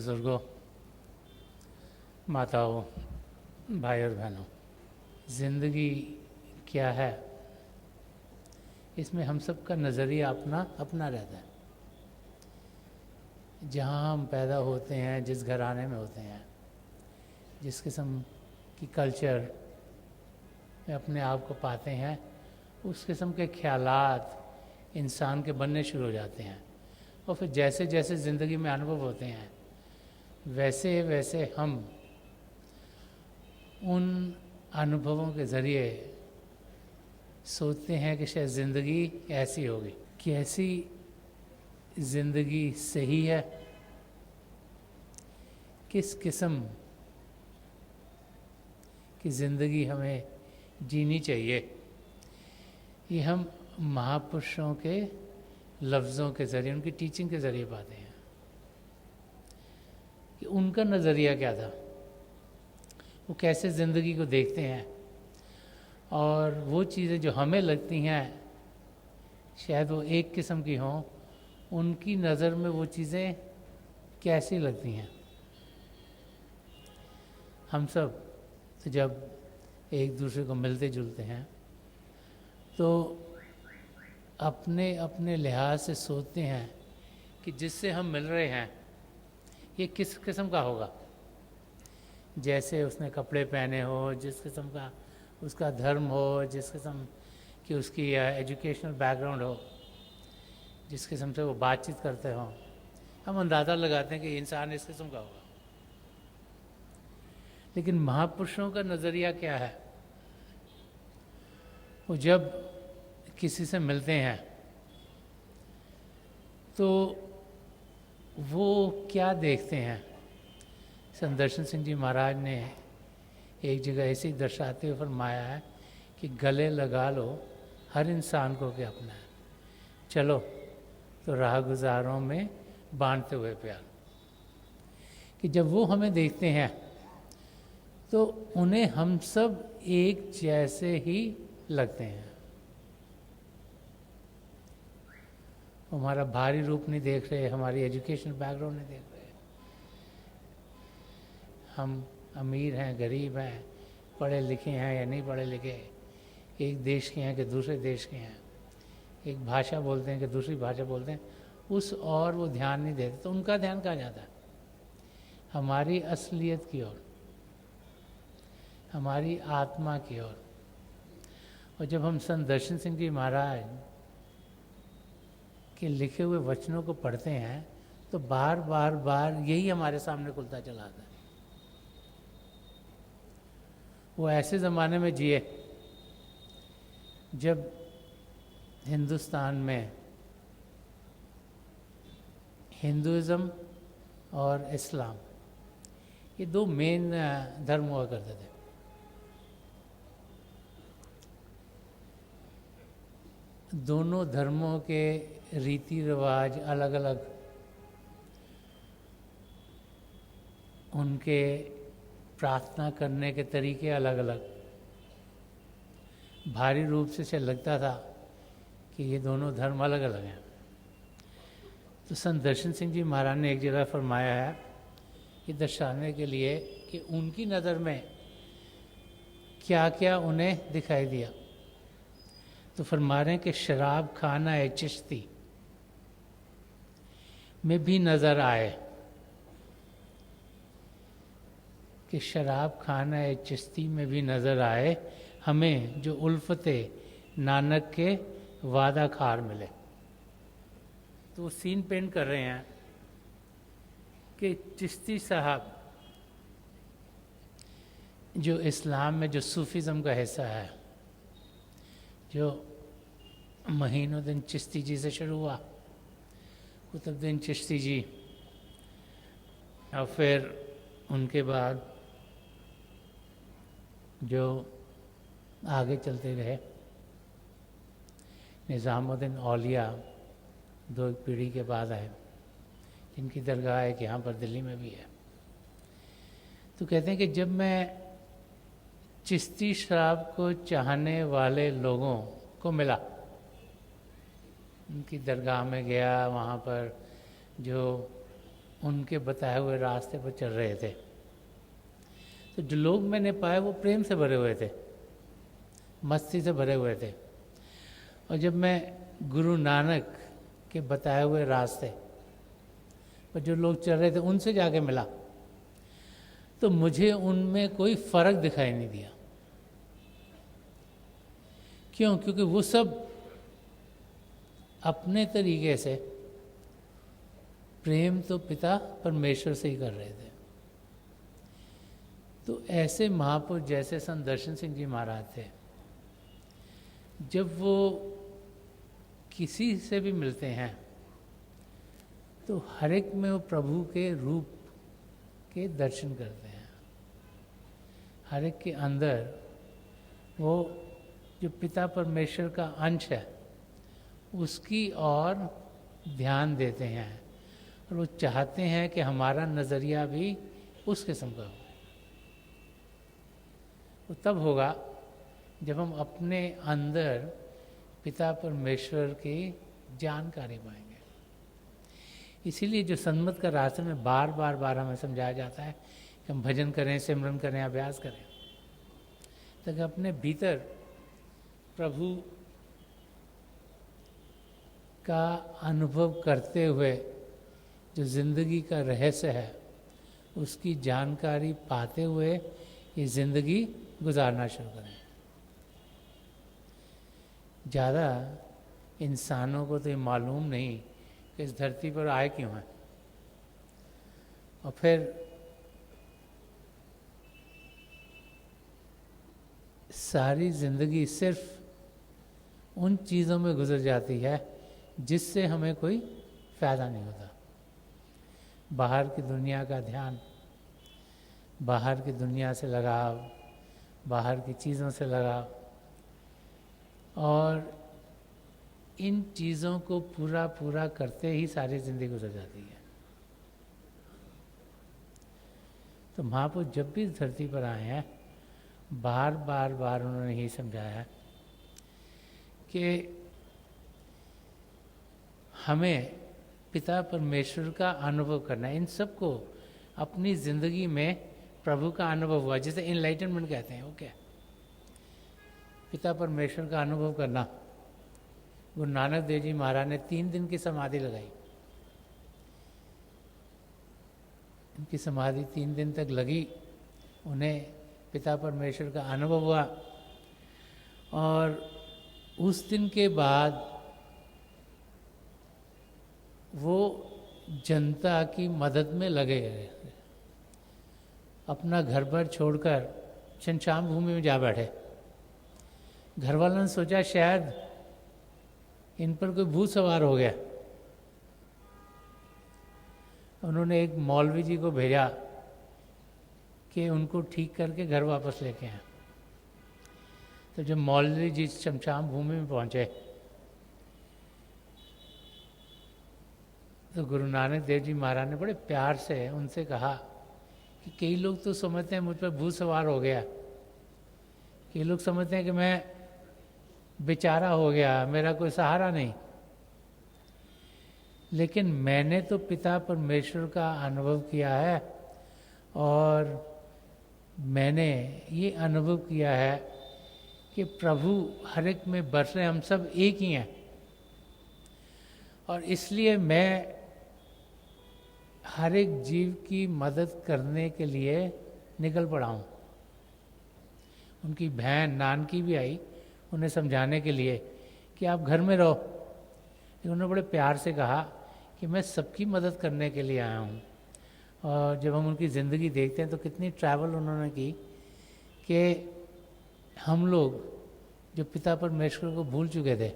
बुज़ुर्गों, माताओं, भाई और बहनों, ज़िंदगी क्या है, इसमें हम सब का नज़रिया अपना अपना रहता है। जहाँ हम पैदा होते हैं, जिस घराने में होते हैं, जिस किस्म की कल्चर में अपने आप को पाते हैं, उस किस्म के ख्यालात इंसान के बनने शुरू हो जाते हैं। और फिर जैसे जैसे ज़िंदगी में अनुभव होते हैं, वैसे वैसे हम उन अनुभवों के ज़रिए सोचते हैं कि शायद ज़िंदगी ऐसी होगी। कैसी ज़िंदगी सही है, किस किस्म की ज़िंदगी हमें जीनी चाहिए, ये हम महापुरुषों के लफ्ज़ों के ज़रिए, उनकी टीचिंग के ज़रिए पाते हैं कि उनका नज़रिया क्या था, वो कैसे ज़िंदगी को देखते हैं, और वो चीज़ें जो हमें लगती हैं शायद वो एक किस्म की हों, उनकी नज़र में वो चीज़ें कैसी लगती हैं। हम सब तो जब एक दूसरे को मिलते जुलते हैं तो अपने अपने लिहाज से सोचते हैं कि जिससे हम मिल रहे हैं ये किस किस्म का होगा। जैसे उसने कपड़े पहने हो, जिस किस्म का उसका धर्म हो, जिस किस्म की उसकी एजुकेशनल बैकग्राउंड हो, जिस किस्म से वो बातचीत करते हों, हम अंदाज़ा लगाते हैं कि इंसान इस किस्म का होगा। लेकिन महापुरुषों का नज़रिया क्या है, वो जब किसी से मिलते हैं तो वो क्या देखते हैं। संदर्शन सिंह जी महाराज ने एक जगह ऐसे ही दर्शाते हुए फरमाया है कि गले लगा लो हर इंसान को कि अपना है, चलो तो राह गुजारों में बांटते हुए प्यार। कि जब वो हमें देखते हैं तो उन्हें हम सब एक जैसे ही लगते हैं। हमारा भारी रूप नहीं देख रहे, हमारी एजुकेशन बैकग्राउंड नहीं देख रहे, हम अमीर हैं, गरीब हैं, पढ़े लिखे हैं या नहीं पढ़े लिखे, एक देश के हैं कि दूसरे देश के हैं, एक भाषा बोलते हैं कि दूसरी भाषा बोलते हैं, उस और वो ध्यान नहीं देते। तो उनका ध्यान कहाँ जाता है? हमारी असलियत की ओर, हमारी आत्मा की ओर। और जब हम संत दर्शन सिंह जी महाराज के लिखे हुए वचनों को पढ़ते हैं तो बार बार बार यही हमारे सामने खुलता चला आता है। वो ऐसे ज़माने में जिए जब हिंदुस्तान में हिंदुज़म और इस्लाम ये दो मेन धर्म हुआ करते थे। दोनों धर्मों के रीति रिवाज अलग अलग, उनके प्रार्थना करने के तरीके अलग अलग। भारी रूप से लगता था कि ये दोनों धर्म अलग अलग हैं। तो संत दर्शन सिंह जी महाराज ने एक जगह फरमाया है ये दर्शाने के लिए कि उनकी नज़र में क्या क्या उन्हें दिखाई दिया। तो फरमा रहे हैं कि शराब खाना है चिश्ती में भी नज़र आए, कि शराब खाना है चिश्ती में भी नज़र आए हमें जो उल्फते नानक के वादा खार मिले। तो वो सीन पेंट कर रहे हैं कि चिश्ती साहब जो इस्लाम में जो सूफीज़म का हिस्सा है, जो महीनुद्दीन चिश्ती जी से शुरू हुआ, कुतुबुद्दीन चिश्ती जी, और फिर उनके बाद जो आगे चलते रहे निज़ामुद्दीन औलिया, दो पीढ़ी के बाद आए, जिनकी दरगाह एक यहाँ पर दिल्ली में भी है। तो कहते हैं कि जब मैं चिश्ती शराब को चाहने वाले लोगों को मिला, उनकी दरगाह में गया, वहाँ पर जो उनके बताए हुए रास्ते पर चल रहे थे। तो जो लोग मैंने पाए वो प्रेम से भरे हुए थे, मस्ती से भरे हुए थे। और जब मैं गुरु नानक के बताए हुए रास्ते पर जो लोग चल रहे थे उनसे जाके मिला, तो मुझे उनमें कोई फर्क दिखाई नहीं दिया। क्यों? क्योंकि वो सब अपने तरीके से प्रेम तो पिता परमेश्वर से ही कर रहे थे। तो ऐसे महापुरुष जैसे संत दर्शन सिंह जी महाराज थे, जब वो किसी से भी मिलते हैं तो हर एक में वो प्रभु के रूप के दर्शन करते हैं। हर एक के अंदर वो जो पिता परमेश्वर का अंश है उसकी ओर ध्यान देते हैं, और वो चाहते हैं कि हमारा नज़रिया भी उस किस्म का हो। वो तब होगा जब हम अपने अंदर पिता परमेश्वर की जानकारी पाएंगे। इसीलिए जो सन्मत का रास्ते में बार बार हमें समझाया जाता है कि हम भजन करें, सिमरन करें, अभ्यास करें, ताकि अपने भीतर प्रभु का अनुभव करते हुए जो जिंदगी का रहस्य है उसकी जानकारी पाते हुए ये ज़िंदगी गुजारना शुरू करें। ज़्यादा इंसानों को तो ये मालूम नहीं कि इस धरती पर आए क्यों हैं, और फिर सारी ज़िंदगी सिर्फ उन चीज़ों में गुजर जाती है जिससे हमें कोई फ़ायदा नहीं होता। बाहर की दुनिया का ध्यान, बाहर की दुनिया से लगाव, बाहर की चीज़ों से लगाव, और इन चीज़ों को पूरा करते ही सारी ज़िंदगी गुजर जाती है। तो महापुरुष जब भी इस धरती पर आए हैं बार उन्होंने यही समझाया कि हमें पिता परमेश्वर का अनुभव करना है। इन सबको अपनी ज़िंदगी में प्रभु का अनुभव हुआ, जिसे इनलाइटनमेंट कहते हैं। ओके, पिता परमेश्वर का अनुभव करना। गुरु नानक देव जी महाराज ने 3 दिन की समाधि लगाई। इनकी समाधि 3 दिन तक लगी, उन्हें पिता परमेश्वर का अनुभव हुआ, और उस दिन के बाद वो जनता की मदद में लगे गए। अपना घर पर छोड़कर शमशान भूमि में जा बैठे। घर वालों ने सोचा शायद इन पर कोई भूत सवार हो गया। उन्होंने एक मौलवी जी को भेजा कि उनको ठीक करके घर वापस लेके आए। तो जब मौलवी जी शमशान भूमि में पहुंचे तो गुरु नानक देव जी महाराज ने बड़े प्यार से उनसे कहा कि कई लोग तो समझते हैं मुझ पर भूत सवार हो गया, कई लोग समझते हैं कि मैं बेचारा हो गया, मेरा कोई सहारा नहीं, लेकिन मैंने तो पिता परमेश्वर का अनुभव किया है, और मैंने ये अनुभव किया है कि प्रभु हर एक में बस रहे, हम सब एक ही हैं, और इसलिए मैं हर एक जीव की मदद करने के लिए निकल पड़ा हूँ। उनकी बहन नानकी भी आई उन्हें समझाने के लिए कि आप घर में रहो। उन्होंने बड़े प्यार से कहा कि मैं सबकी मदद करने के लिए आया हूँ। और जब हम उनकी ज़िंदगी देखते हैं तो कितनी ट्रैवल उन्होंने की कि हम लोग जो पिता परमेश्वर को भूल चुके थे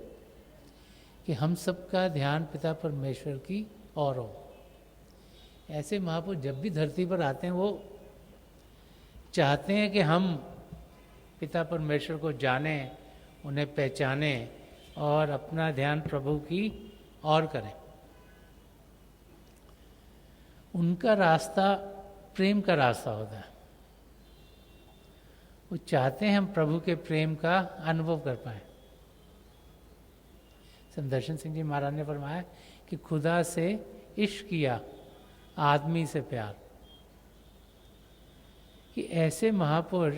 कि हम सबका ध्यान पिता परमेश्वर की ओर हो। ऐसे महापुरुष जब भी धरती पर आते हैं वो चाहते हैं कि हम पिता परमेश्वर को जानें, उन्हें पहचानें और अपना ध्यान प्रभु की ओर करें। उनका रास्ता प्रेम का रास्ता होता है। वो चाहते हैं हम प्रभु के प्रेम का अनुभव कर पाएं। संत दर्शन सिंह जी महाराज ने फरमाया कि खुदा से इश्क किया आदमी से प्यार, कि ऐसे महापुरुष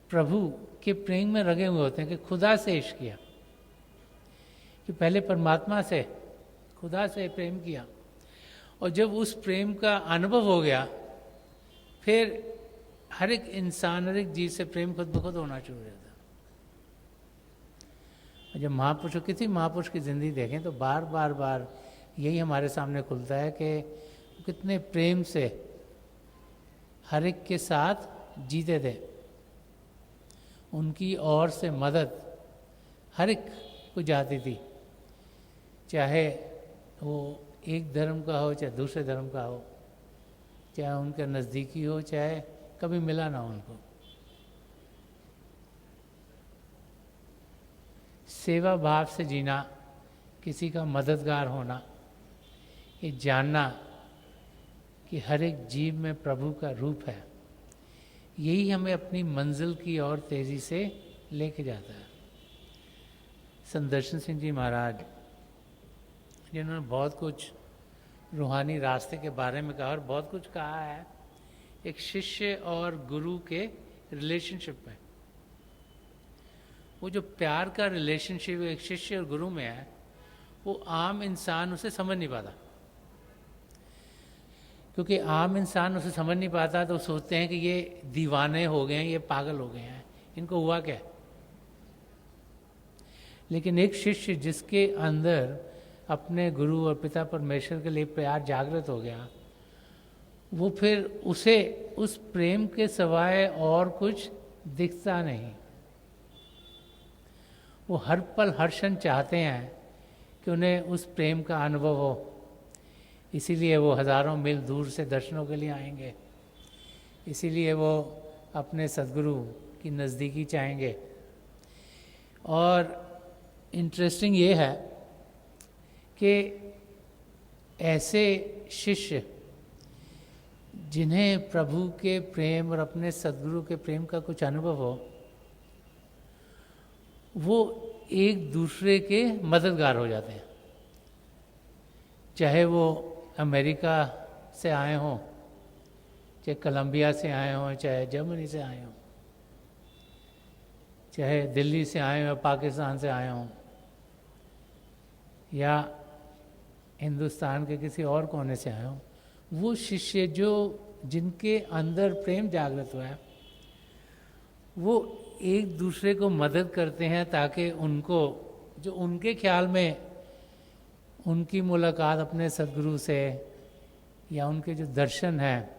प्रभु के प्रेम में रगे हुए होते हैं कि खुदा से इश्क किया, कि पहले परमात्मा से, खुदा से प्रेम किया, और जब उस प्रेम का अनुभव हो गया फिर हर एक इंसान, हर एक जीव से प्रेम खुद ब खुद होना शुरू हो जाता है। और जब महापुरुषों, किसी महापुरुष की ज़िंदगी देखें तो बार बार बार यही हमारे सामने खुलता है कि कितने प्रेम से हर एक के साथ जीते थे, उनकी ओर से मदद हर एक को जाती थी, चाहे वो एक धर्म का हो चाहे दूसरे धर्म का हो, चाहे उनका नज़दीकी हो चाहे कभी मिला ना उनको। सेवा भाव से जीना, किसी का मददगार होना, ये जानना कि हर एक जीव में प्रभु का रूप है, यही हमें अपनी मंजिल की ओर तेज़ी से लेके जाता है। संत दर्शन सिंह जी महाराज, जिन्होंने बहुत कुछ रूहानी रास्ते के बारे में कहा और बहुत कुछ कहा है एक शिष्य और गुरु के रिलेशनशिप में, वो जो प्यार का रिलेशनशिप एक शिष्य और गुरु में है, वो आम इंसान उसे समझ नहीं पाता, क्योंकि आम इंसान उसे समझ नहीं पाता तो सोचते हैं कि ये दीवाने हो गए हैं, ये पागल हो गए हैं, इनको हुआ क्या। लेकिन एक शिष्य जिसके अंदर अपने गुरु और पिता परमेश्वर के लिए प्यार जागृत हो गया, वो फिर उसे उस प्रेम के सिवाय और कुछ दिखता नहीं। वो हर पल हर क्षण चाहते हैं कि उन्हें उस प्रेम का अनुभव हो, इसीलिए वो हज़ारों मील दूर से दर्शनों के लिए आएंगे, इसीलिए वो अपने सद्गुरु की नज़दीकी चाहेंगे। और इंटरेस्टिंग ये है कि ऐसे शिष्य जिन्हें प्रभु के प्रेम और अपने सद्गुरु के प्रेम का कुछ अनुभव हो, वो एक दूसरे के मददगार हो जाते हैं, चाहे वो अमेरिका से आए हों, चाहे कोलंबिया से आए हों, चाहे जर्मनी से आए हों, चाहे दिल्ली से आए हों, पाकिस्तान से आए हों, या हिंदुस्तान के किसी और कोने से आए हों, वो शिष्य जो जिनके अंदर प्रेम जागृत हुआ है, वो एक दूसरे को मदद करते हैं ताकि उनको, जो उनके ख्याल में उनकी मुलाकात अपने सद्गुरु से या उनके जो दर्शन हैं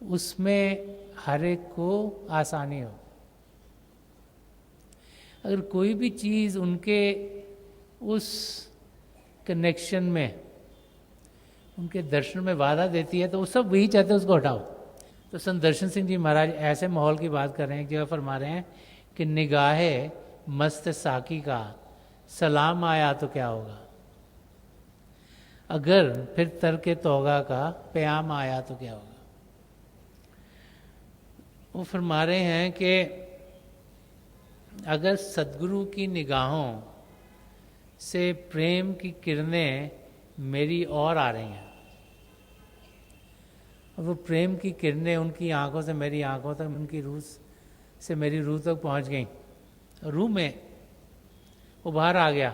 उसमें हर एक को आसानी हो। अगर कोई भी चीज़ उनके उस कनेक्शन में, उनके दर्शन में बाधा देती है तो वो सब वही चाहते हैं उसको हटाओ। तो संत दर्शन सिंह जी महाराज ऐसे माहौल की बात कर रहे हैं, एक जगह फरमा रहे हैं कि निगाहे मस्त साकी का सलाम आया तो क्या होगा, अगर फिर तरके तौगा का प्याम आया तो क्या होगा। वो फरमा रहे हैं कि अगर सद्गुरु की निगाहों से प्रेम की किरणें मेरी ओर आ रही हैं और वो प्रेम की किरणें उनकी आंखों से मेरी आंखों तक, उनकी रूह से मेरी रूह तक पहुंच गई, रूह में वो बाहर आ गया,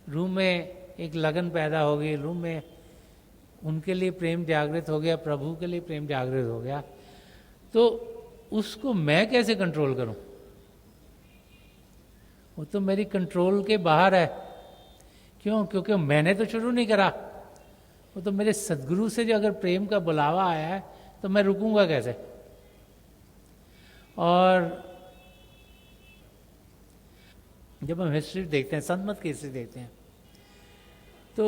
रूह में एक लगन पैदा हो गई, रूह में उनके लिए प्रेम जागृत हो गया, प्रभु के लिए प्रेम जागृत हो गया, तो उसको मैं कैसे कंट्रोल करूं? वो तो मेरी कंट्रोल के बाहर है। क्यों? क्योंकि मैंने तो शुरू नहीं करा, वो तो मेरे सद्गुरु से जो अगर प्रेम का बुलावा आया है तो मैं रुकूंगा कैसे? और जब हम हिस्ट्री देखते हैं, संत मत की हिस्ट्री देखते हैं, तो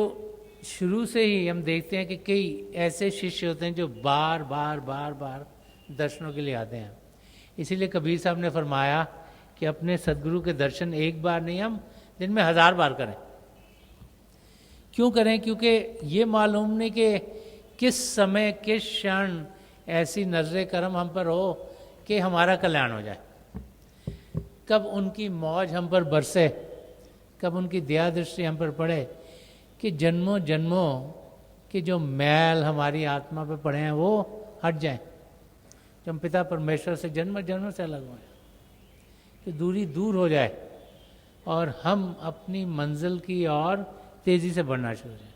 शुरू से ही हम देखते हैं कि कई ऐसे शिष्य होते हैं जो बार बार बार बार दर्शनों के लिए आते हैं। इसीलिए कबीर साहब ने फरमाया कि अपने सद्गुरु के दर्शन एक बार नहीं, हम दिन में 1000 बार करें। क्यों करें? क्योंकि ये मालूम नहीं कि किस समय किस क्षण ऐसी नजर करम हम पर हो कि हमारा कल्याण हो जाए, कब उनकी मौज हम पर बरसे, कब उनकी दया दृष्टि हम पर पड़े कि जन्मों जन्मों कि जो मैल हमारी आत्मा पे पड़े हैं वो हट जाएं, जो हम पिता परमेश्वर से जन्म जन्म से अलग हो जाए, कि दूरी दूर हो जाए और हम अपनी मंजिल की ओर तेज़ी से बढ़ना शुरू हो जाए।